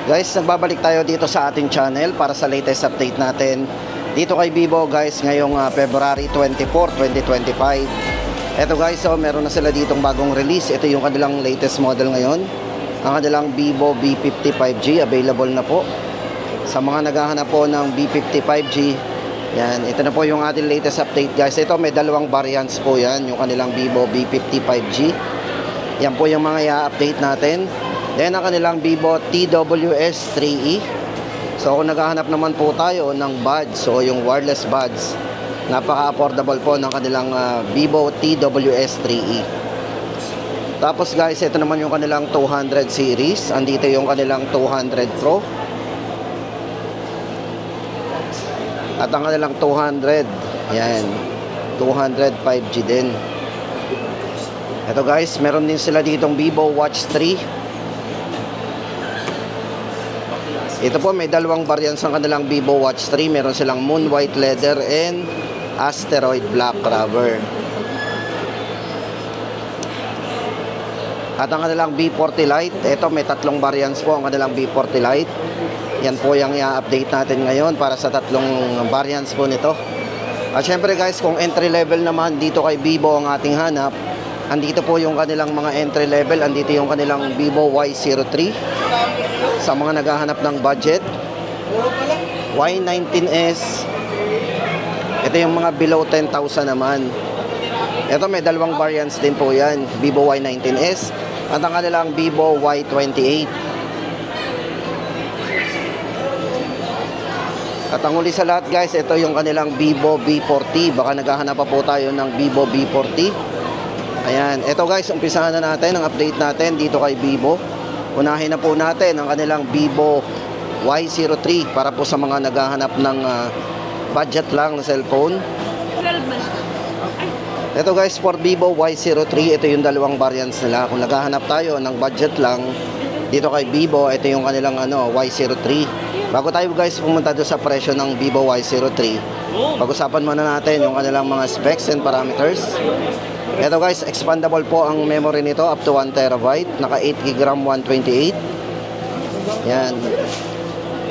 Guys, nagbabalik tayo dito sa ating channel para sa latest update natin dito kay Vivo guys ngayong February 24, 2025. Eto guys, so meron na sila ditong bagong release. Ito yung kanilang latest model ngayon, ang kanilang Vivo V50 5G. Available na po sa mga naghahanap po ng V50 5G. Yan, ito na po yung ating latest update guys. Ito may dalawang variants po yan, yung kanilang Vivo V50 5G. Yan po yung mga i-update natin. Then ang kanilang Vivo TWS 3E. So kung naghahanap naman po tayo ng buds, so yung wireless buds, napaka-affordable po ng kanilang Vivo TWS 3E. Tapos guys, ito naman yung kanilang 200 series. Andito yung kanilang 200 Pro. At ang kanilang 200, yan, 200 5G din. Ito guys, meron din sila ditong Vivo Watch 3. Ito po may dalawang variants ng kanilang Vivo Watch 3. Meron silang Moon White Leather and Asteroid Black Rubber. At ang kanilang V40 Lite, ito may tatlong variants po ang kanilang V40 Lite. Yan po yung i-update natin ngayon para sa tatlong variants po nito. At syempre guys, kung entry level naman dito kay Vivo ang ating hanap, andito po yung kanilang mga entry level. Andito yung kanilang Vivo Y03 sa mga naghahanap ng budget, Y19s. Ito yung mga below 10,000 naman. Ito may dalawang variants din po yan, Vivo Y19s at ang kanilang Vivo Y28. At ang huli sa lahat guys, ito yung kanilang Vivo V40. Baka naghahanap pa po tayo ng Vivo V40. Ayan, ito guys, umpisahan na natin ang update natin dito kay Vivo. Unahin na po natin ang kanilang Vivo Y03 para po sa mga naghahanap ng budget lang na cellphone. Ito guys, for Vivo Y03, ito yung dalawang variants nila. Kung naghahanap tayo ng budget lang dito kay Vivo, ito yung kanilang Y03. Bago tayo guys pumunta doon sa presyo ng Vivo Y03, pag-usapan muna natin yung kanilang mga specs and parameters. Ito guys, expandable po ang memory nito up to 1TB, naka 8GB RAM 128. Yan.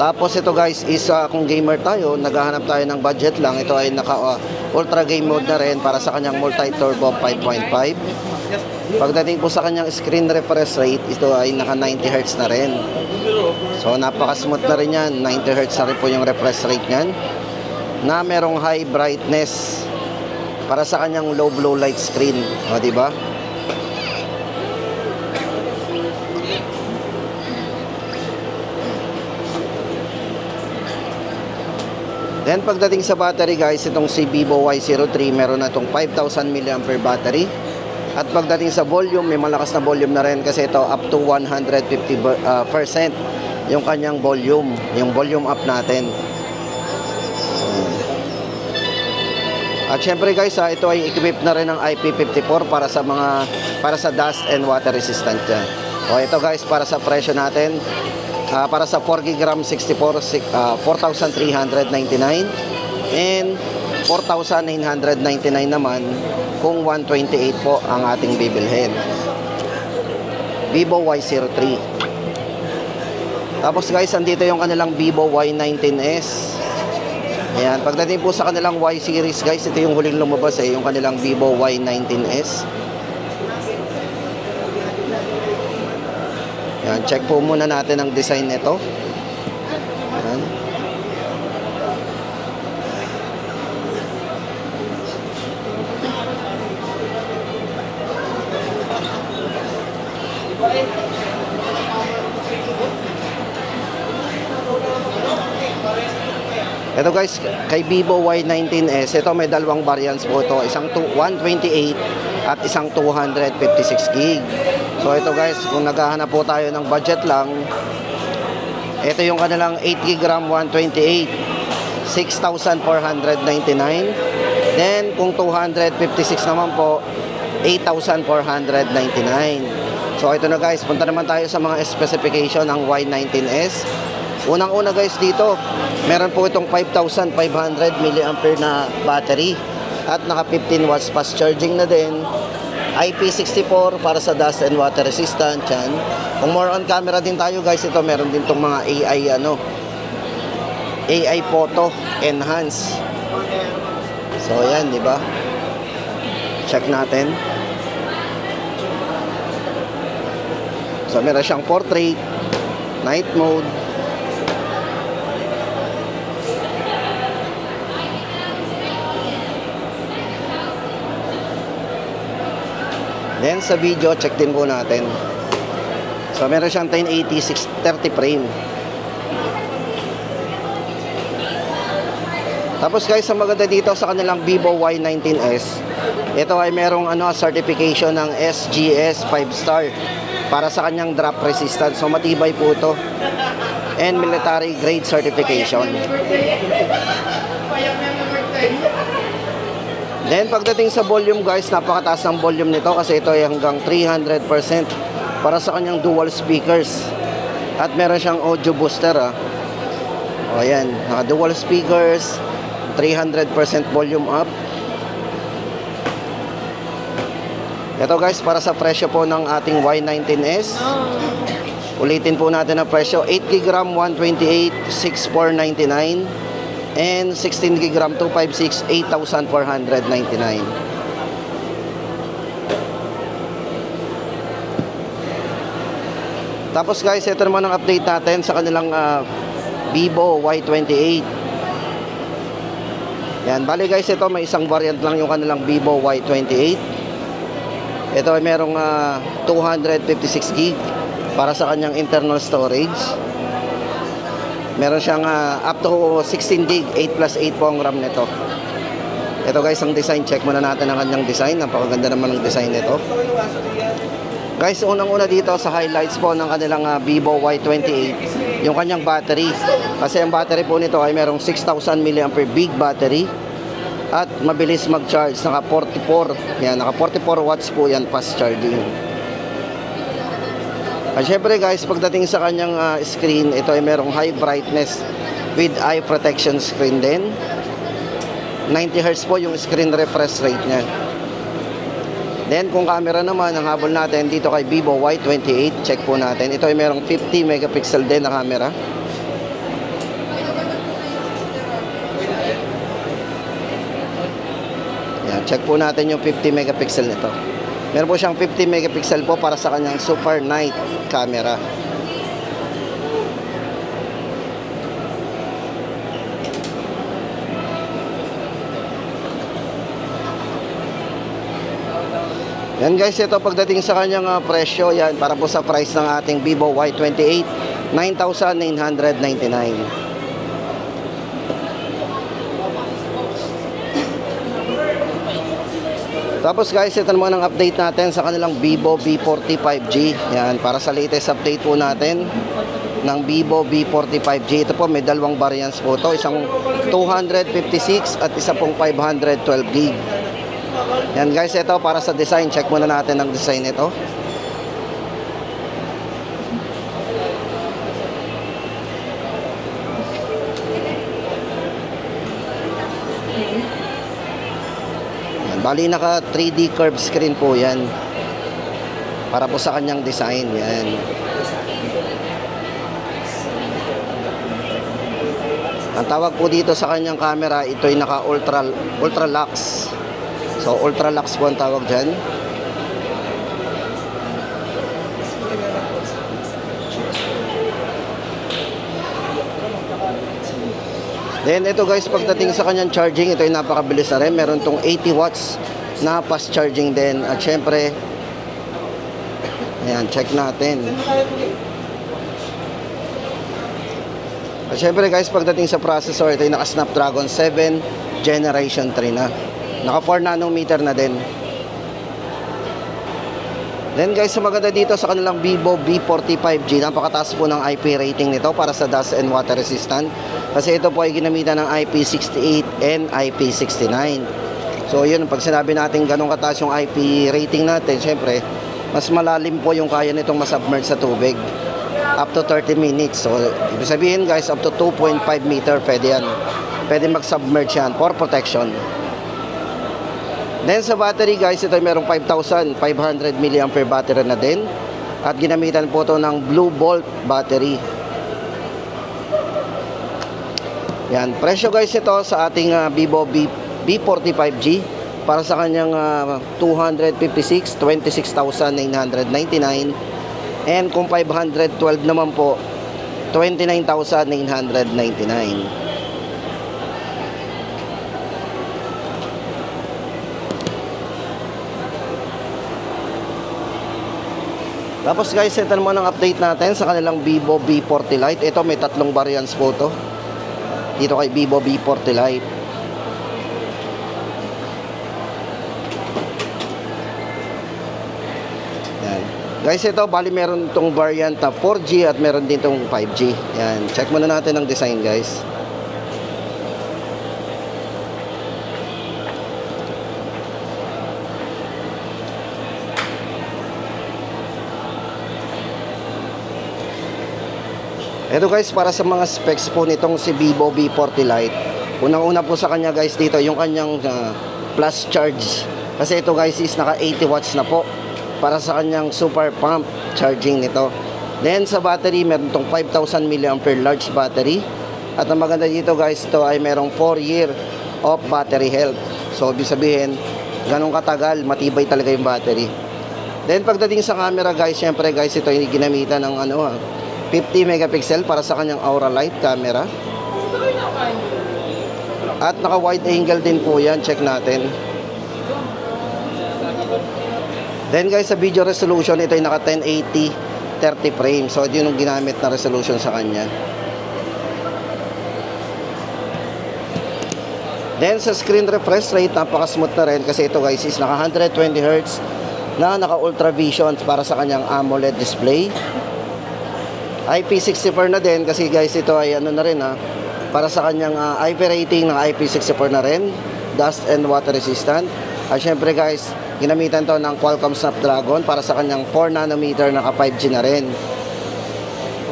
Tapos ito guys is kung gamer tayo, naghahanap tayo ng budget lang, ito ay naka ultra game mode na rin para sa kanyang multi turbo 5.5. Pagdating po sa kanyang screen refresh rate, ito ay naka 90Hz na rin. So napaka-smooth na rin yan, 90Hz na rin po yung refresh rate niyan, na merong high brightness para sa kanyang low blue light screen. O, diba? Then pagdating sa battery guys, itong si Vivo Y03 meron na itong 5,000 mAh battery. At pagdating sa volume, may malakas na volume na rin kasi ito up to 150% yung kanyang volume, yung volume up natin. At syempre guys, ito ay equipped na rin ng IP54 para sa dust and water resistant yan. O ito guys, para sa presyo natin, para sa 4GB RAM 64, 4,399 and 4,999 naman kung 128 po ang ating bibilhin. Vivo Y03. Tapos guys, andito yung kanilang Vivo Y19s. Ayan, pagdating po sa kanilang Y series guys, ito yung huling lumabas yung kanilang Vivo Y19s. Ayan, check po muna natin ang design nito. Ayan. Ito guys, kay Vivo Y19s, ito may dalawang variants po ito. Isang 128 at isang 256GB. So ito guys, kung naghahanap po tayo ng budget lang, ito yung kanilang 8GB RAM 128, 6,499. Then kung 256 naman po, 8,499. So ito na guys, punta naman tayo sa mga specification ng Y19s. Unang-una guys dito, meron po itong 5,500 mAh na battery at naka 15 watts fast charging na din IP64 para sa dust and water resistant yan. Kung more on camera din tayo guys, ito meron din tong mga AI photo enhance. So yan, di ba? Check natin. So meron siyang portrait, night mode. Then sa video, check din po natin. So meron siyang 1080 630 frame. Tapos guys, ang maganda dito sa kanilang Vivo Y19s, ito ay merong certification ng SGS 5 star para sa kanyang drop resistance. So matibay po ito. And military grade certification. Then pagdating sa volume guys, napakataas ng volume nito kasi ito ay hanggang 300% para sa kanyang dual speakers. At meron siyang audio booster O ayan, naka dual speakers, 300% volume up. Ito guys, para sa presyo po ng ating Y19s. Ulitin po natin ang presyo, 8GB RAM 128 6,499 and 16GB RAM 256 8,499. Tapos guys, ito naman ang update natin sa kanilang Vivo Y28. Yan, bali guys, ito may isang variant lang yung kanilang Vivo Y28. Ito ay merong 256GB para sa kanyang internal storage. Meron siyang up to 16GB, 8+8 po ang RAM nito. Ito guys, ang design, check muna natin ang kanyang design. Napakaganda naman ng design nito. Guys, unang-una dito sa highlights po ng kanilang Vivo Y28, yung kanyang battery. Kasi ang battery po nito ay merong 6,000 mAh big battery at mabilis mag-charge. Naka 44, yan, naka 44 watts po yan, fast charging. At syempre guys, pagdating sa kanyang screen, ito ay merong high brightness with eye protection screen din. 90Hz po yung screen refresh rate niya. Then kung camera naman, ang habol natin dito kay Vivo Y28, check po natin. Ito ay merong 50 megapixel din na camera. Yan, check po natin yung 50 megapixel nito. Meron po siyang 50 megapixel po para sa kanyang super night camera. Yan guys, ito pagdating sa kanyang presyo, yan para po sa price ng ating Vivo Y28, 9,999. Tapos guys, ito naman ang update natin sa kanilang Vivo V40 5G. Yan, para sa latest update po natin ng Vivo V40 5G. Ito po, may dalawang variants po ito. Isang 256 at isa pong 512GB. Yan guys, ito para sa design. Check muna natin ang design nito. Yan, bali naka 3D curved screen po yan. Para po sa kanyang design. Yan. Ang tawag po dito sa kanyang camera, ito ay naka ultra lux. So, ultra lux po ang tawag dyan. Then, ito guys, pagdating sa kanyang charging, ito ay napakabilis na rin. Meron tong 80 watts na fast charging din. At syempre, ayan, check natin. At syempre guys, pagdating sa processor, ito ay naka Snapdragon 7 Generation 3 na. Naka 4 nanometer na din. Then guys, sa maganda dito sa kanilang Vivo V40 5G, napakataas po ng IP rating nito para sa dust and water resistant. Kasi ito po ay ginamitan ng IP68 and IP69. So yun, pag sinabi natin ganun kataas yung IP rating natin, syempre, mas malalim po yung kaya nitong masubmerge sa tubig. Up to 30 minutes. So, ibig sabihin guys, up to 2.5 meter pwede yan. Pwede mag-submerge yan for protection. Then sa battery guys, ito ay merong 5,500 mAh battery na din. At ginamitan po ito ng Blue Bolt battery. Yan, presyo guys ito sa ating Vivo V45G para sa kanyang 256, 26,999. And kung 512 naman po, 29,999. Tapos guys, ito naman ang update natin sa kanilang Vivo V40 Lite. Ito may tatlong variants po ito. Dito kay Vivo V40 Lite. Yan. Guys, ito bali meron itong variant na 4G at meron din itong 5G. Yan. Check muna natin ang design guys. Ito guys, para sa mga specs po nitong si Vivo V40 Lite. Unang-una po sa kanya guys dito, yung kanyang plus charge. Kasi ito guys is naka 80 watts na po. Para sa kanyang super pump charging nito. Then sa battery, meron itong 5,000 mAh large battery. At ang maganda dito guys, ito ay merong 4 year of battery health. So, ibig sabihin, ganun katagal, matibay talaga yung battery. Then pagdating sa camera guys, syempre guys, ito yung ginamitan ng 50 megapixel para sa kanyang Aura Light camera. At naka wide angle din po yan. Check natin. Then guys, sa video resolution, ito ay naka 1080 30 frames. So ito yung ginamit na resolution sa kanya. Then sa screen refresh rate, napaka smooth na rin. Kasi ito guys is naka 120 Hz na naka ultra vision para sa kanyang AMOLED display. IP64 na din kasi guys ito ay na rin para sa kanyang IP rating ng IP64 na rin, dust and water resistant. At syempre guys, ginamitan to ng Qualcomm Snapdragon para sa kanyang 4 nanometer naka 5G na rin.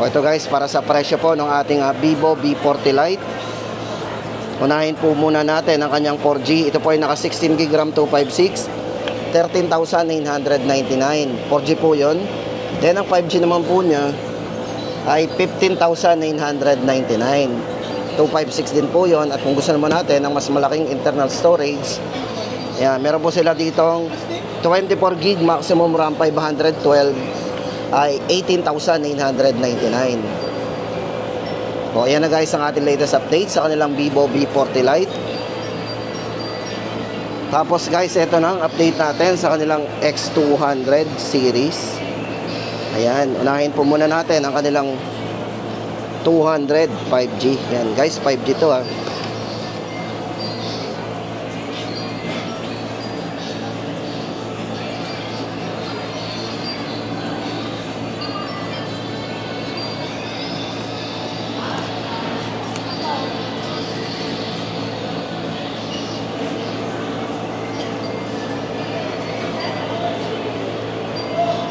O ito guys, para sa presyo po ng ating Vivo V40 Lite. Unahin po muna natin ang kanyang 4G. Ito po ay naka 16GB RAM 256, 13,999. 4G po yun. Then ang 5G naman po niya ay 15,999. 256 din po yon. At kung gusto naman natin ng mas malaking internal storage, yan, meron po sila ditong 24 gig maximum RAM 512 ay 18,999. O ayan na guys ang ating latest update sa kanilang Vivo V40 Lite. Tapos guys, ito na ang update natin sa kanilang X200 series. Ayan, unahin po muna natin ang kanilang 200 5G. Ayan guys, 5G to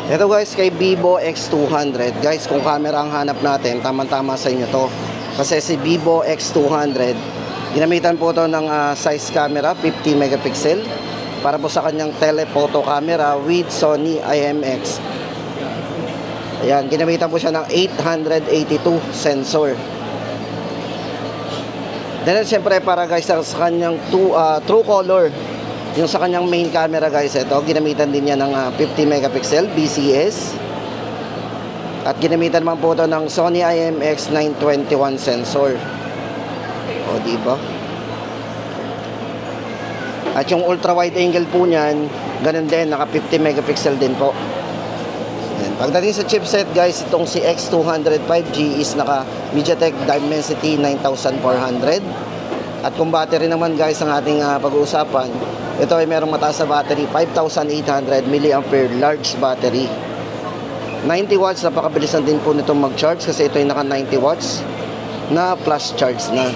Ito guys, kay Vivo X200. Guys, kung camera ang hanap natin, tamang-tama sa inyo to. Kasi si Vivo X200, ginamitan po to ng size camera, 50 megapixel. Para po sa kanyang telephoto camera with Sony IMX. Ayan, ginamitan po siya ng 882 sensor. Then, siyempre, para guys, sa kanyang true color, yung sa kanyang main camera guys, ito, ginamitan din niya ng 50 megapixel BCS. At ginamitan naman po ito ng Sony IMX 921 sensor. O, diba? At yung ultra wide angle po niyan, ganun din, naka 50 megapixel din po. Yan. Pagdating sa chipset guys, itong si X200 5G is naka MediaTek Dimensity 9400. At kung battery naman guys ang ating pag-uusapan, ito ay merong mataas na battery, 5,800 mAh large battery. 90 watts, napakabilis na din po nitong mag-charge kasi ito ay naka 90 watts na plus charge na.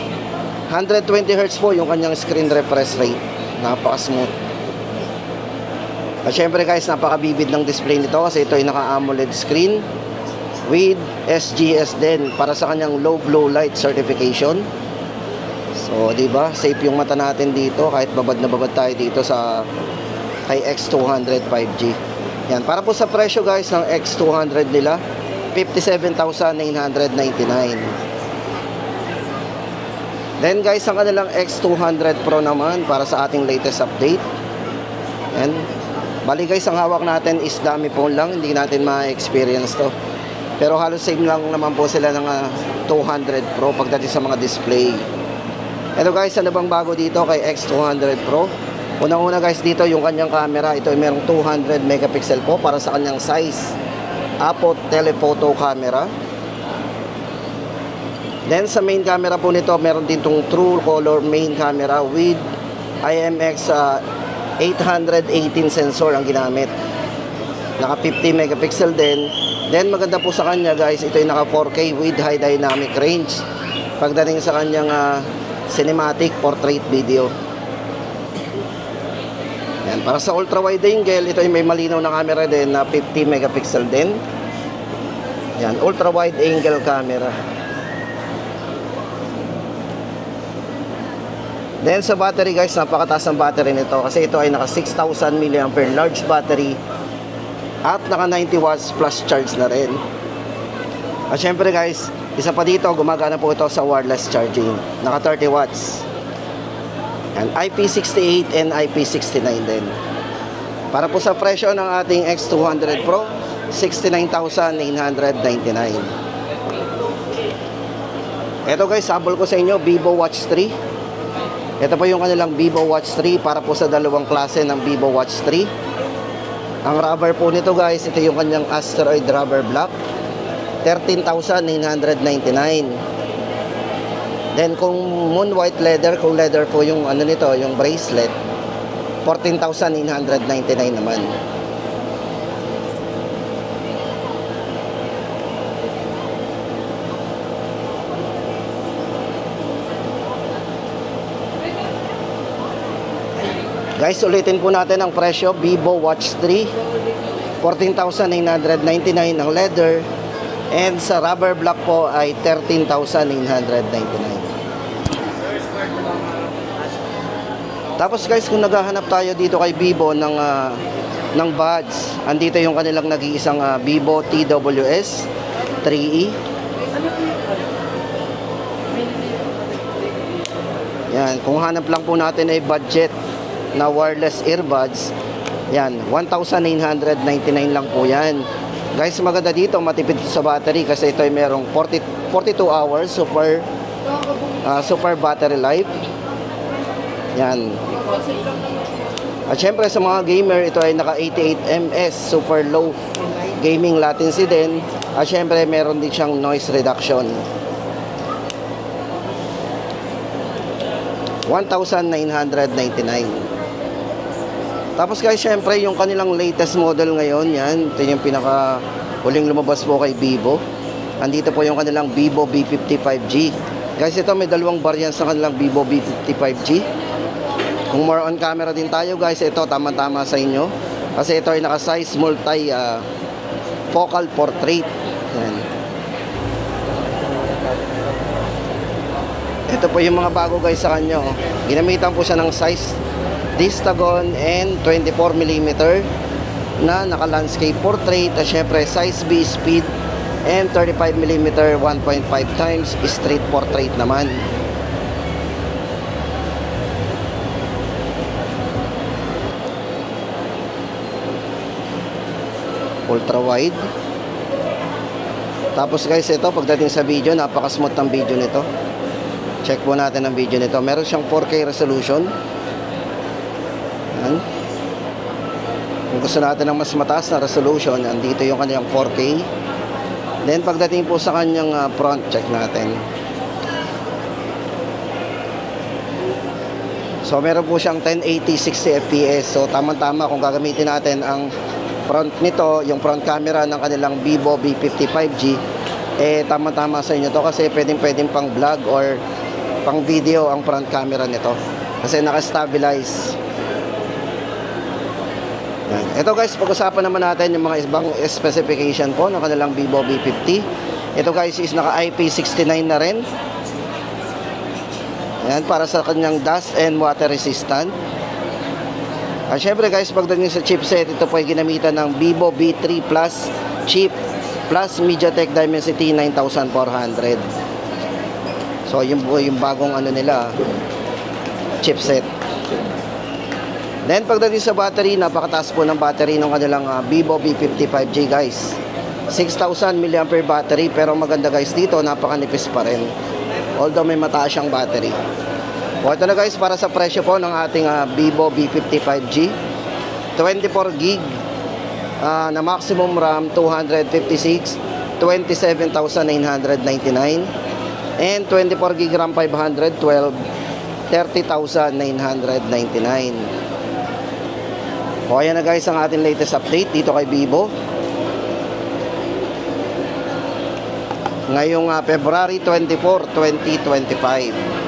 120 Hz po yung kanyang screen refresh rate. Napaka-smooth. At syempre guys, napaka-vivid ng display nito kasi ito ay naka-AMOLED screen with SGS din para sa kanyang low blue light certification. So, di ba? Safe yung mata natin dito kahit babad na babad tayo dito sa kay X200 5G. Yan, para po sa presyo guys ng X200 nila, 57,999. Then guys, ang kanilang X200 Pro naman para sa ating latest update. Yan. Bali guys, ang hawak natin is dummy phone lang, hindi natin ma-experience to. Pero halos same lang naman po sila ng 200 Pro pagdating sa mga display. Ito guys, ano bang bago dito kay X200 Pro? Unang-una guys dito yung kanyang camera. Ito ay merong 200 megapixel po para sa kanyang size. Apo telephoto camera. Then sa main camera po nito, meron din itong true color main camera with IMX 818 sensor ang ginamit. Naka 50 megapixel din. Then maganda po sa kanya guys, ito ay naka 4K with high dynamic range. Pagdating sa kanyang cinematic portrait video. Yan, para sa ultra wide angle, ito ay may malinaw na camera din na 50 megapixel din. Yan, ultra wide angle camera. Then sa battery guys, napakataas ng battery nito kasi ito ay naka 6,000 mAh large battery at naka 90 watts plus charge na rin. At syempre guys, isa pa dito, gumagana po ito sa wireless charging. Naka 30 watts. And IP68 and IP69 din. Para po sa presyo ng ating X200 Pro, 69,999. Ito guys, sample ko sa inyo, Vivo Watch 3. Ito po yung kanilang Vivo Watch 3 para po sa dalawang klase ng Vivo Watch 3. Ang rubber po nito guys, ito yung kanyang Asteroid Rubber Black, 13,999. Then kung moon white leather, kung leather po yung ano nito, yung bracelet, 14,999 naman. Guys, ulitin po natin ang presyo. Vivo Watch 3, 14,999 ang leather. And sa rubber black po ay 13,999. Tapos guys, kung naghahanap tayo dito kay Vivo ng buds, andito yung kanilang nag-iisang Vivo TWS 3E. Yan, kung hanap lang po natin ay budget na wireless earbuds, yan, 1,999 lang po yan. Guys, maganda dito, matipid sa battery kasi ito ay merong 42 hours super battery life. Yan. At syempre sa mga gamer, ito ay naka 88 ms super low gaming latency din. At syempre meron din siyang noise reduction. 1,999. Tapos guys, syempre yung kanilang latest model ngayon, yan, ito yung pinaka huling lumabas po kay Vivo. Andito po yung kanilang Vivo V50 5G. Guys, ito may dalawang variants ng kanilang Vivo V50 5G. Kung more on camera din tayo guys, ito tama-tama sa inyo. Kasi ito ay naka-size multi focal portrait. Yan. Ito po yung mga bago guys sa kanya. Ginamitan po siya ng size Distagon and 24mm na naka-landscape portrait. At syempre size B speed and 35mm 1.5 times street portrait naman. Ultra wide. Tapos guys, ito pagdating sa video, napaka-smooth ng video nito. Check po natin ang video nito. Meron siyang 4K resolution. Yan. Kung gusto natin ng mas mataas na resolution, andito yung kanyang 4K. Then pagdating po sa kanyang front, check natin. So meron po siyang 1080 60 fps. So tamang-tama kung gagamitin natin ang front nito, yung front camera ng kanilang Vivo V50 5G, eh tama-tama sa inyo to kasi pwedeng pang vlog or pang video ang front camera nito kasi naka-stabilize. Yan. Ito guys, pag-usapan naman natin yung mga ibang specification po ng kanilang Vivo V50. Ito guys is naka IP69 na rin. Yan, para sa kanyang dust and water resistant. At syempre guys, pagdating sa chipset, ito po ay ginamitan ng Vivo V3 Plus chip plus MediaTek Dimensity 9400. So yun po yung bagong ano nila, chipset. Then pagdating sa battery, napakataas po ng battery ng kanilang Vivo V55G guys. 6,000 mAh battery, pero maganda guys dito, napakanipis pa rin. Although may mataas siyang battery. O ito na guys, para sa presyo po ng ating Vivo V55G. 24GB na maximum RAM, 256, 27,999. And 24GB RAM 512, 30,999. O ayan na guys ang ating latest update dito kay Vivo. Ngayong February 24, 2025.